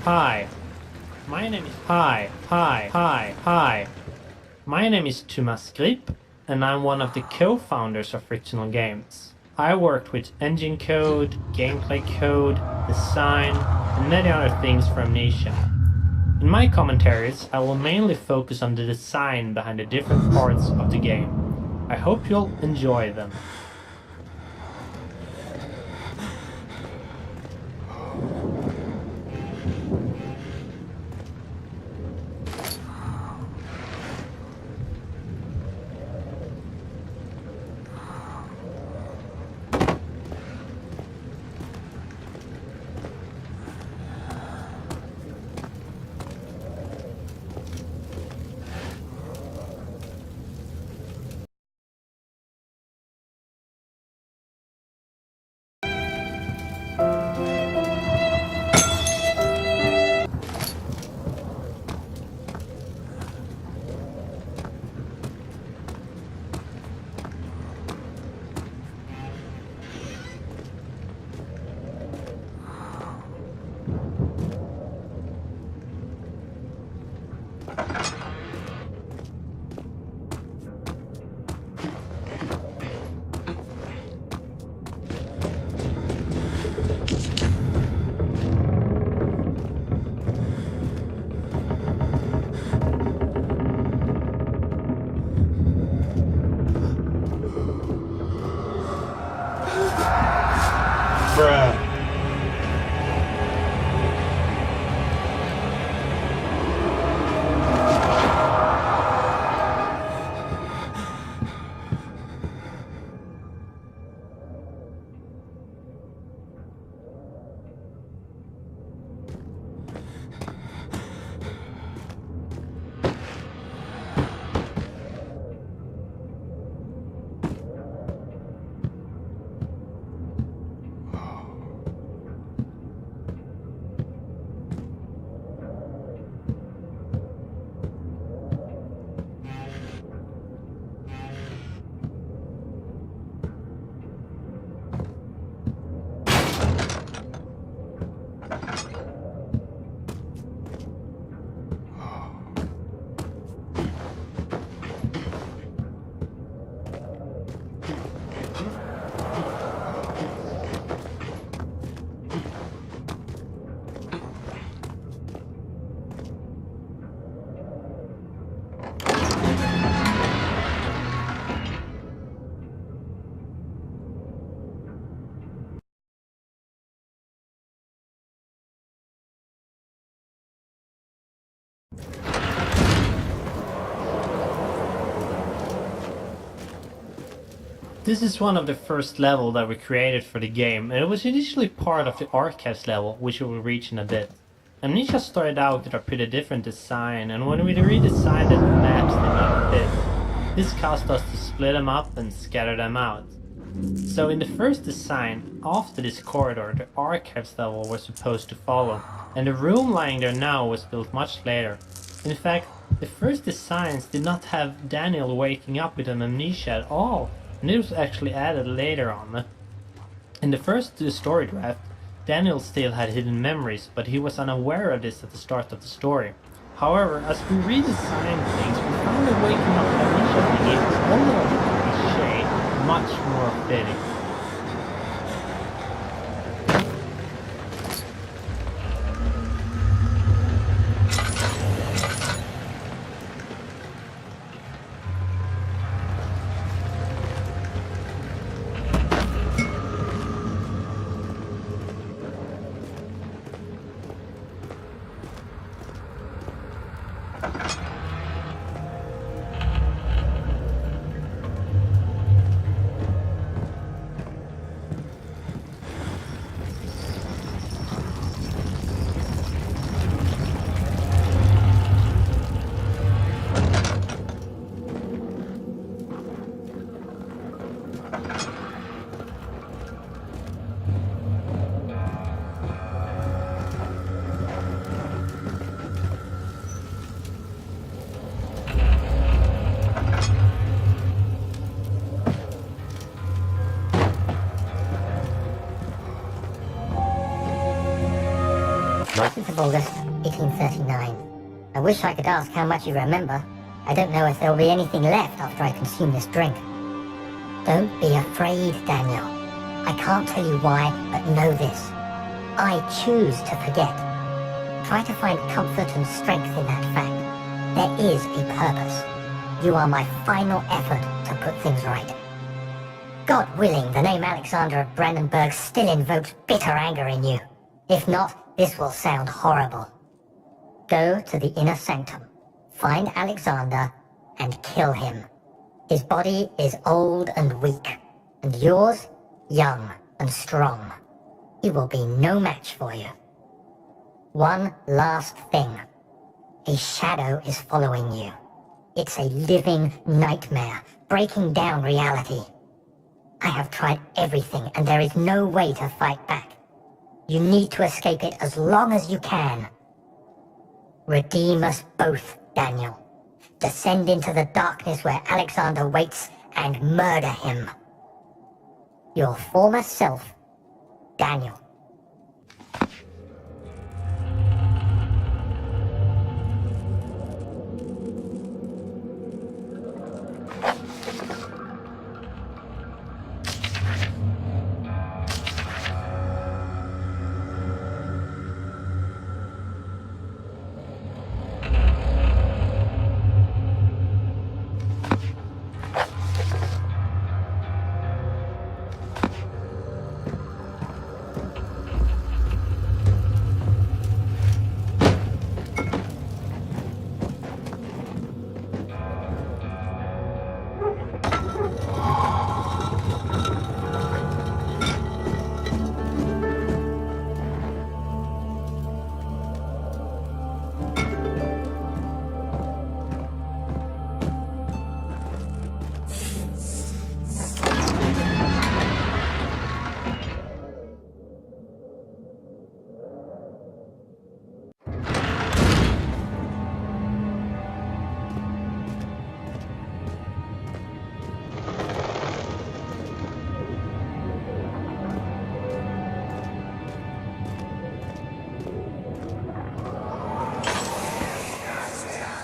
Hi, my name is Thomas Grip, and I'm one of the co-founders of Frictional Games. I worked with engine code, gameplay code, design, and many other things for Amnesia. In my commentaries, I will mainly focus on the design behind the different parts of the game. I hope you'll enjoy them. Bruh. This is one of the first level that we created for the game, and it was initially part of the archives level, which we will reach in a bit. Amnesia started out with a pretty different design, and when we redesigned it, the maps did not fit. This caused us to split them up and scatter them out. So in the first design, after this corridor, the archives level was supposed to follow, and the room lying there now was built much later. In fact, the first designs did not have Daniel waking up with an amnesia at all, and it was actually added later on. In the first story draft, Daniel still had hidden memories, but he was unaware of this at the start of the story. However, as we redesigned things, we found that waking up with amnesia thingy was a little bit cliche, much more fitting. 19th of August, 1839. I wish I could ask how much you remember. I don't know if there will be anything left after I consume this drink. Don't be afraid, Daniel. I can't tell you why, but know this. I choose to forget. Try to find comfort and strength in that fact. There is a purpose. You are my final effort to put things right. God willing, the name Alexander of Brandenburg still invokes bitter anger in you. If not, this will sound horrible. Go to the inner sanctum, find Alexander, and kill him. His body is old and weak, and yours, young and strong. He will be no match for you. One last thing. A shadow is following you. It's a living nightmare, breaking down reality. I have tried everything, and there is no way to fight back. You need to escape it as long as you can. Redeem us both, Daniel. Descend into the darkness where Alexander waits and murder him. Your former self, Daniel.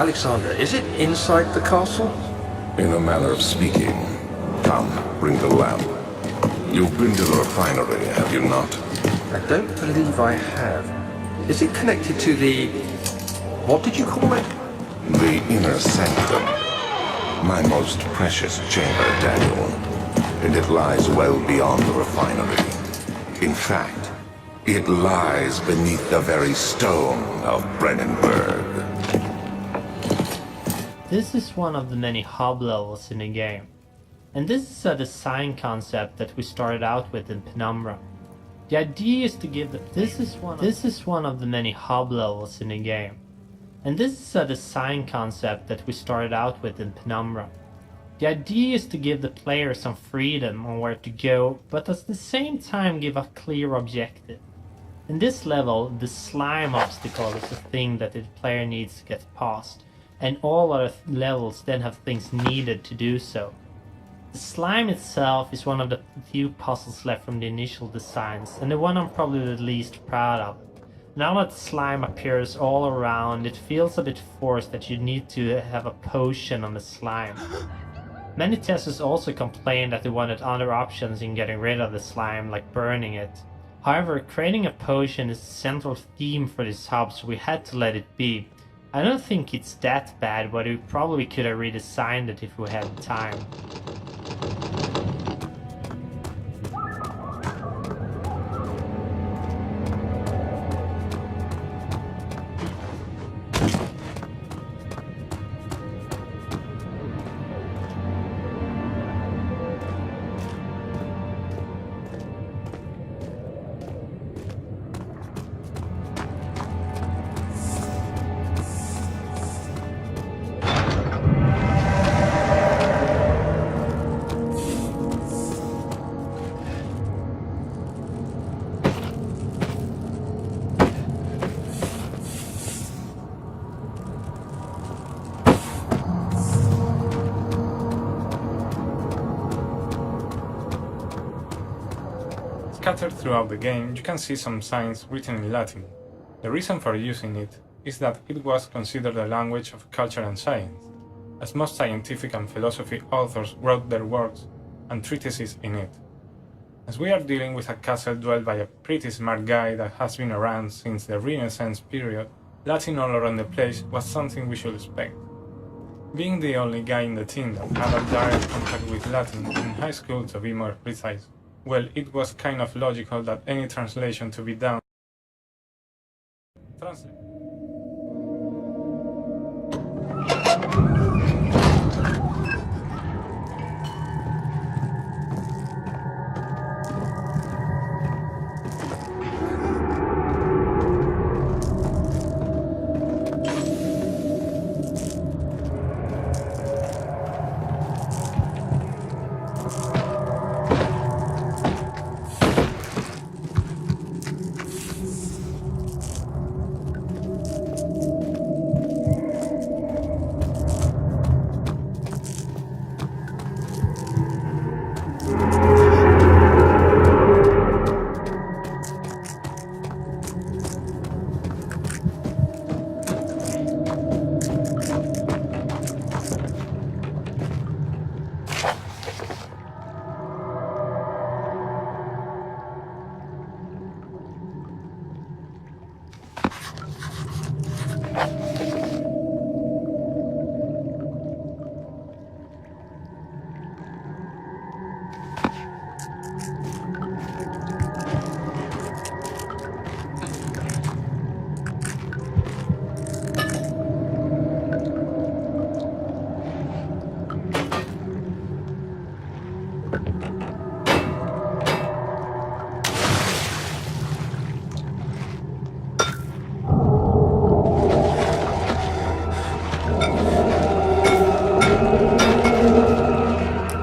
Alexander, is it inside the castle? In a manner of speaking. Come, bring the lamp. You've been to the refinery, have you not? I don't believe I have. Is it connected to the... what did you call it? The inner sanctum. My most precious chamber, Daniel. And it lies well beyond the refinery. In fact, it lies beneath the very stone of Brandenburg. This is one of the many hub levels in the game, and this is a design concept that we started out with in Penumbra. The idea is to give this is one of the many hub levels in the game, and this is a design concept that we started out with in Penumbra. The idea is to give the player some freedom on where to go, but at the same time give a clear objective. In this level, the slime obstacle is the thing that the player needs to get past, and all other levels then have things needed to do so. The slime itself is one of the few puzzles left from the initial designs, and the one I'm probably the least proud of. Now that slime appears all around, it feels a bit forced that you need to have a potion on the slime. Many testers also complained that they wanted other options in getting rid of the slime, like burning it. However, creating a potion is the central theme for this hub, so we had to let it be. I don't think it's that bad, but we probably could have redesigned it if we had time. Scattered throughout the game, you can see some signs written in Latin. The reason for using it is that it was considered a language of culture and science, as most scientific and philosophy authors wrote their works and treatises in it. As we are dealing with a castle dwelled by a pretty smart guy that has been around since the Renaissance period, Latin all around the place was something we should expect. Being the only guy in the team that had a direct contact with Latin in high school to be more precise, well, it was kind of logical that any translation to be done translate.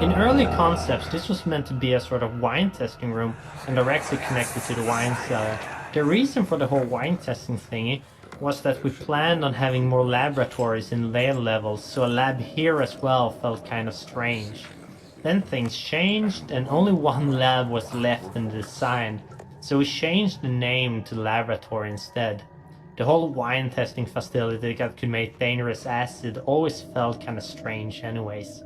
In early concepts, this was meant to be a sort of wine testing room and directly connected to the wine cellar. The reason for the whole wine testing thingy was that we planned on having more laboratories in later levels, so a lab here as well felt kind of strange. Then things changed and only one lab was left in the design, so we changed the name to laboratory instead. The whole wine testing facility that could make dangerous acid always felt kind of strange anyways.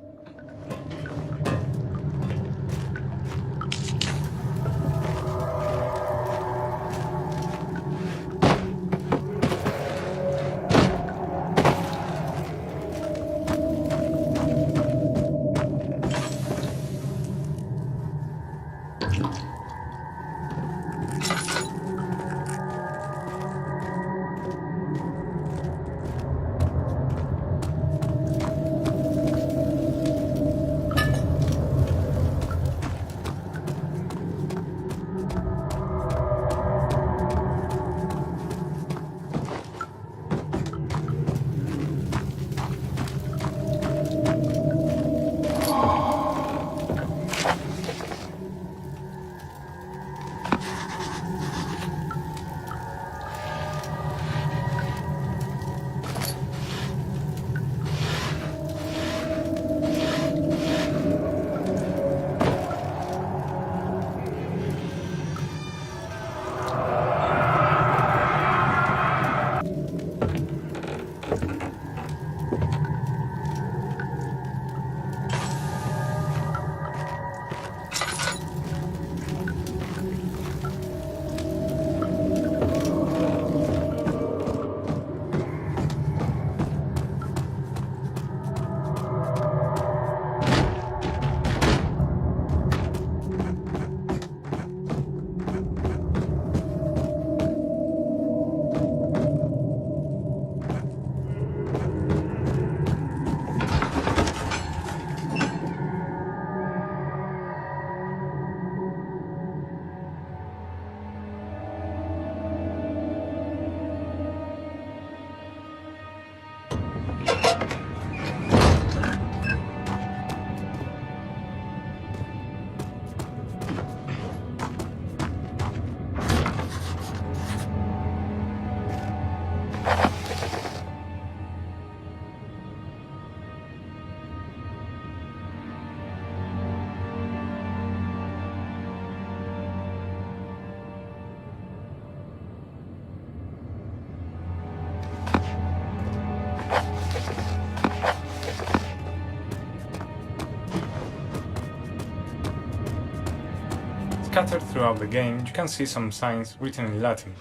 Scattered throughout the game, you can see some signs written in Latin.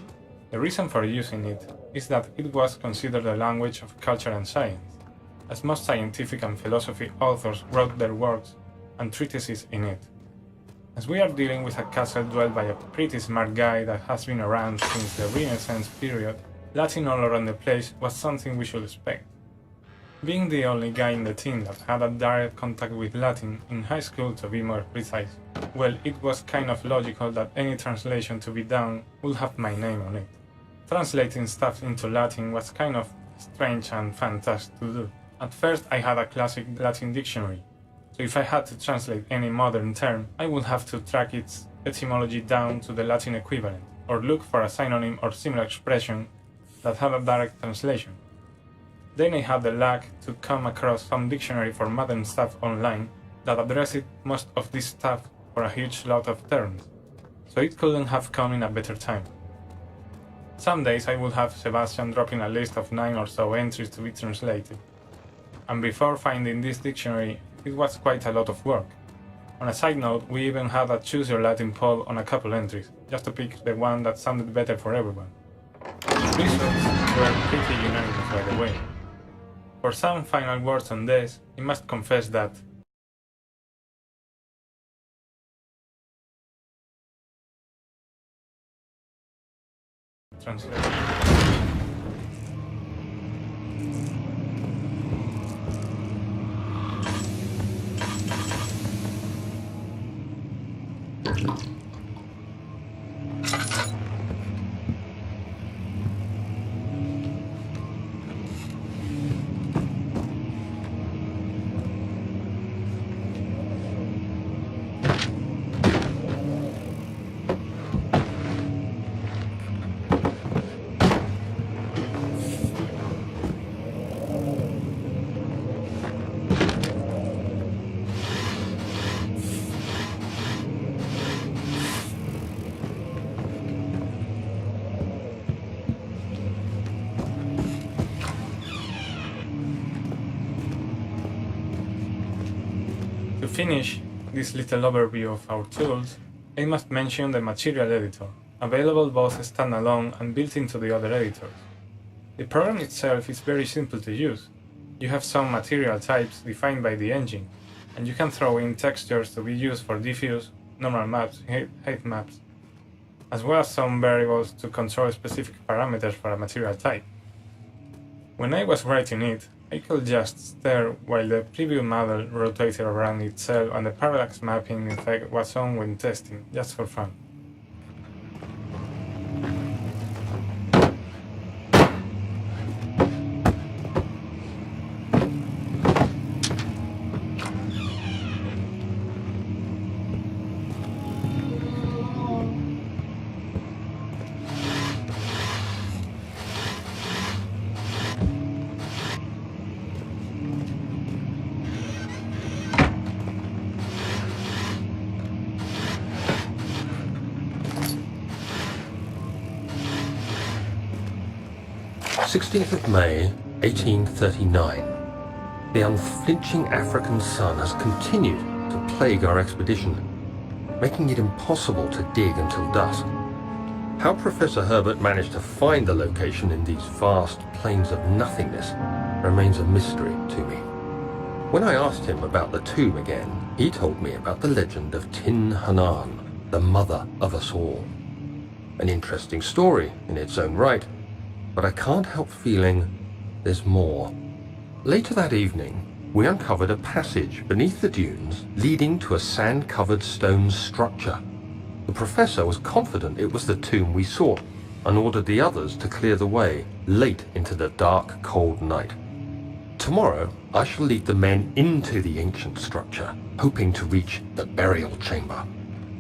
The reason for using it is that it was considered a language of culture and science, as most scientific and philosophy authors wrote their works and treatises in it. As we are dealing with a castle dwelt by a pretty smart guy that has been around since the Renaissance period, Latin all around the place was something we should expect. Being the only guy in the team that had a direct contact with Latin, in high school to be more precise, well, it was kind of logical that any translation to be done would have my name on it. Translating stuff into Latin was kind of strange and fun task to do. At first I had a classic Latin dictionary, so if I had to translate any modern term, I would have to track its etymology down to the Latin equivalent, or look for a synonym or similar expression that had a direct translation. Then I had the luck to come across some dictionary for modern stuff online that addressed most of this stuff for a huge lot of terms, so it couldn't have come in a better time. Some days I would have Sebastian dropping a list of 9 or so entries to be translated, and before finding this dictionary, it was quite a lot of work. On a side note, we even had a Choose Your Latin poll on a couple entries, just to pick the one that sounded better for everyone. The results were pretty unanimous, by the way. For some final words on this, I must confess that translation. To finish this little overview of our tools, I must mention the Material Editor, available both standalone and built into the other editors. The program itself is very simple to use. You have some material types defined by the engine, and you can throw in textures to be used for diffuse, normal maps, height maps, as well as some variables to control specific parameters for a material type. When I was writing it, I could just stare while the preview model rotated around itself and the parallax mapping effect was on when testing, just for fun. May 1839. The unflinching African sun has continued to plague our expedition, making it impossible to dig until dusk. How Professor Herbert managed to find the location in these vast plains of nothingness remains a mystery to me. When I asked him about the tomb again, he told me about the legend of Tin Hanan, the mother of us all. An interesting story in its own right, but I can't help feeling there's more. Later that evening, we uncovered a passage beneath the dunes leading to a sand-covered stone structure. The professor was confident it was the tomb we sought and ordered the others to clear the way late into the dark, cold night. Tomorrow, I shall lead the men into the ancient structure, hoping to reach the burial chamber.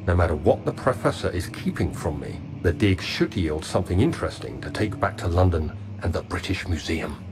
No matter what the professor is keeping from me, the dig should yield something interesting to take back to London and the British Museum.